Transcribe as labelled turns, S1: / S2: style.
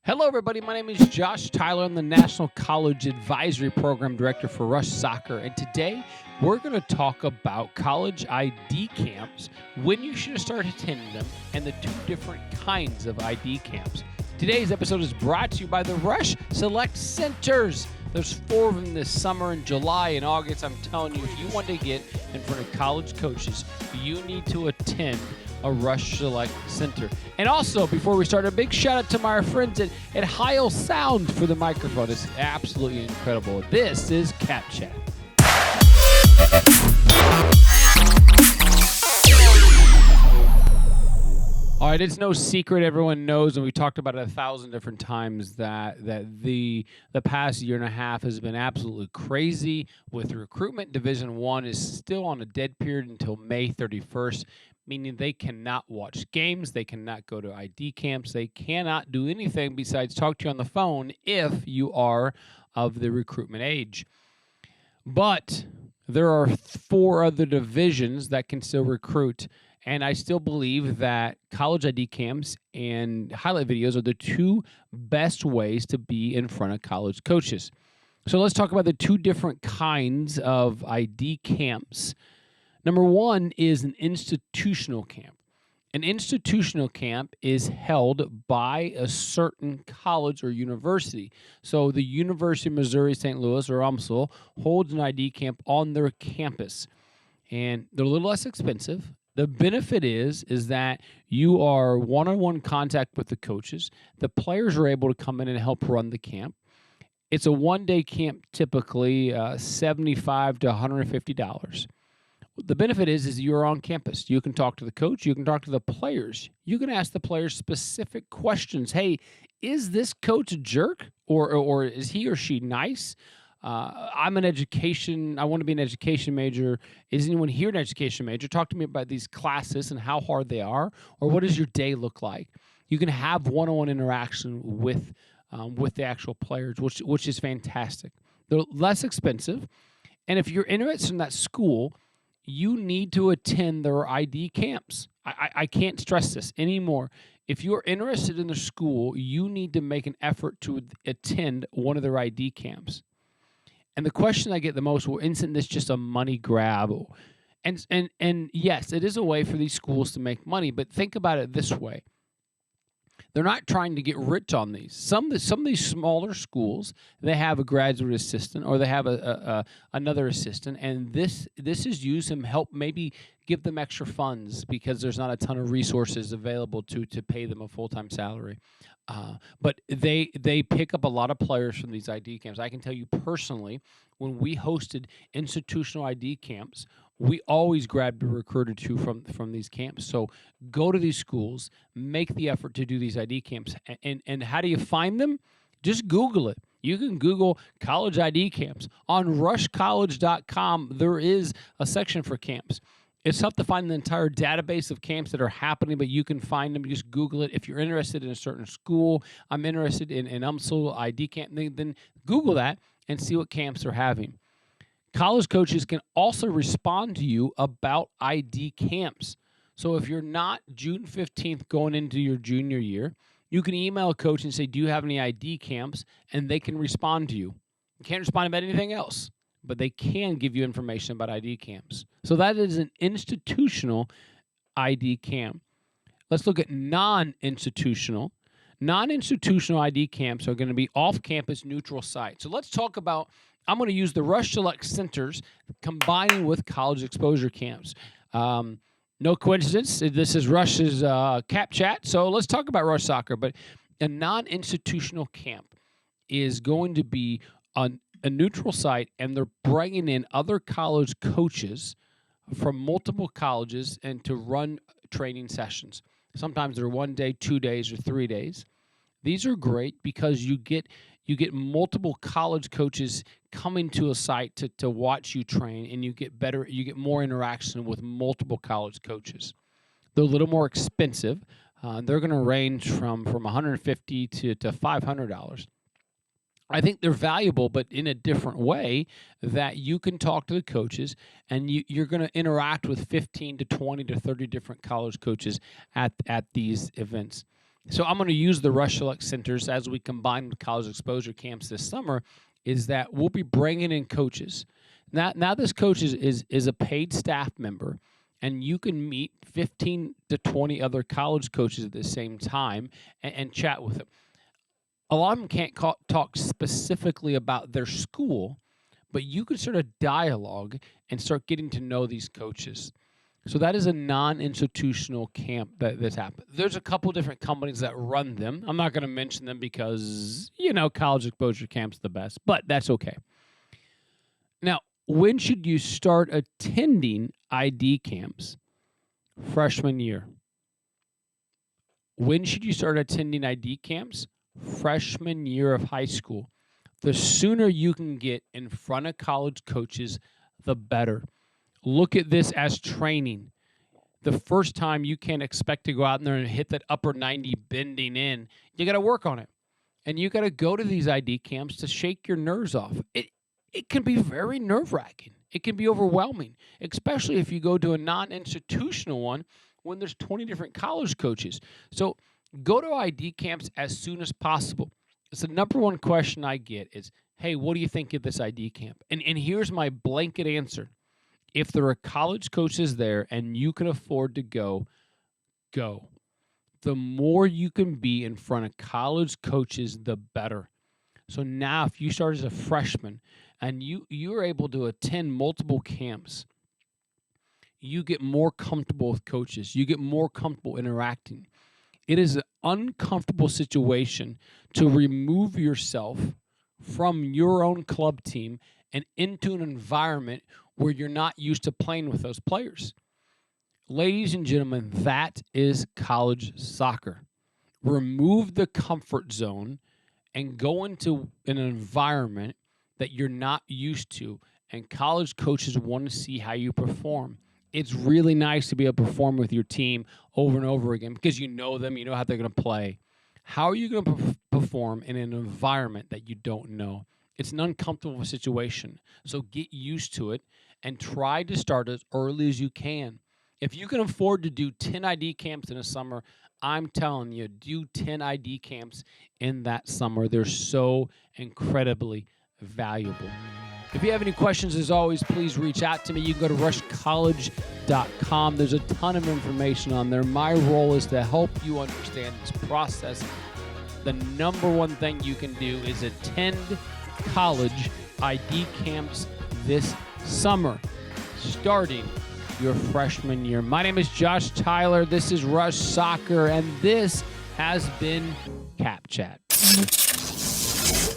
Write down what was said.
S1: Hello, everybody. My name is Josh Tyler. I'm the National College Advisory Program Director for Rush Soccer. And today we're going to talk about college ID camps, when you should start attending them, and the two different kinds of ID camps. Today's episode is brought to you by the Rush Select Centers. There's 4 of them this summer in July and August. I'm telling you, if you want to get in front of college coaches, you need to attend a Rush Select Center. And also, before we start, a big shout out to my friends at Heil Sound for the microphone. It's absolutely incredible. This is Cap Chat. All right, it's no secret, everyone knows, and we talked about it 1,000 different times, that the past year and a half has been absolutely crazy with recruitment. Division I is still on a dead period until May 31st, meaning they cannot watch games, they cannot go to ID camps, they cannot do anything besides talk to you on the phone if you are of the recruitment age. But there are 4 other divisions that can still recruit. And I still believe that college ID camps and highlight videos are the 2 best ways to be in front of college coaches. So let's talk about the 2 different kinds of ID camps. Number 1 is an institutional camp. An institutional camp is held by a certain college or university. So the University of Missouri St. Louis or UMSL holds an ID camp on their campus. And they're a little less expensive. The benefit is that you are one-on-one contact with the coaches. The players are able to come in and help run the camp. It's a one-day camp, typically $75 to $150. The benefit is you're on campus. You can talk to the coach. You can talk to the players. You can ask the players specific questions. Hey, is this coach a jerk, or is he or she nice? I'm an education. I want to be an education major. Is anyone here an education major? Talk to me about these classes and how hard they are, or what does your day look like? You can have one-on-one interaction with the actual players, which is fantastic. They're less expensive, and if you're interested in that school, you need to attend their ID camps. I can't stress this anymore. If you're interested in the school, you need to make an effort to attend one of their ID camps. And the question I get the most, well, isn't this just a money grab? And yes, it is a way for these schools to make money, but think about it this way. They're not trying to get rich on these. Some of these smaller schools, they have a graduate assistant or they have another assistant, and this is used to help maybe give them extra funds because there's not a ton of resources available to pay them a full-time salary. But they pick up a lot of players from these ID camps. I can tell you personally, when we hosted institutional ID camps, we always grabbed a recruit or 2 from these camps. So go to these schools, make the effort to do these ID camps. And how do you find them? Just Google it. You can Google college ID camps. On rushcollege.com, there is a section for camps. It's tough to find the entire database of camps that are happening, but you can find them. You just Google it. If you're interested in a certain school, I'm interested in UMSL ID camp, then Google that and see what camps they're having. College coaches can also respond to you about ID camps. So if you're not June 15th going into your junior year, you can email a coach and say, do you have any ID camps? And they can respond to you. You can't respond about anything else, but they can give you information about ID camps. So that is an institutional ID camp. Let's look at non-institutional. Non-institutional ID camps are going to be off-campus neutral sites. So let's talk about, I'm going to use the Rush Select Centers combining with college exposure camps. No coincidence, this is Rush's Cap Chat, so let's talk about Rush Soccer. But a non-institutional camp is going to be a neutral site, and they're bringing in other college coaches from multiple colleges and to run training sessions. Sometimes they're 1 day, 2 days, or 3 days. These are great because you get multiple college coaches coming to a site to watch you train, and you get more interaction with multiple college coaches. They're a little more expensive. They're going to range from $150 to $500. I think they're valuable, but in a different way, that you can talk to the coaches and you're going to interact with 15 to 20 to 30 different college coaches at these events. So I'm going to use the Rush Select Centers as we combine with college exposure camps this summer, is that we'll be bringing in coaches. Now this coach is a paid staff member, and you can meet 15 to 20 other college coaches at the same time and chat with them. A lot of them can't talk specifically about their school, but you can start a dialogue and start getting to know these coaches. So that is a non-institutional camp that's happened. There's a couple different companies that run them. I'm not going to mention them because, college exposure camp's the best, but that's okay. Now, when should you start attending ID camps? Freshman year. When should you start attending ID camps? Freshman year of high school. The sooner you can get in front of college coaches, the better. Look at this as training. The first time you can't expect to go out there and hit that upper 90 bending in. You got to work on it. And you got to go to these ID camps to shake your nerves off. It can be very nerve-wracking. It can be overwhelming, especially if you go to a non-institutional one when there's 20 different college coaches. So go to ID camps as soon as possible. It's the number one question I get is, hey, what do you think of this ID camp? And here's my blanket answer. If there are college coaches there and you can afford to go, go. The more you can be in front of college coaches, the better. So now if you start as a freshman and you're able to attend multiple camps, you get more comfortable with coaches. You get more comfortable interacting. It is an uncomfortable situation to remove yourself from your own club team and into an environment where you're not used to playing with those players. Ladies and gentlemen, that is college soccer. Remove the comfort zone and go into an environment that you're not used to, and college coaches want to see how you perform. It's really nice to be able to perform with your team over and over again because you know them, you know how they're going to play. How are you going to perform in an environment that you don't know? It's an uncomfortable situation. So get used to it and try to start as early as you can. If you can afford to do 10 ID camps in a summer, I'm telling you, do 10 ID camps in that summer. They're so incredibly valuable. If you have any questions, as always, please reach out to me. You can go to rushcollege.com. There's a ton of information on there. My role is to help you understand this process. The number one thing you can do is attend college ID camps this summer, starting your freshman year. My name is Josh Tyler. This is Rush Soccer, and this has been Cap Chat.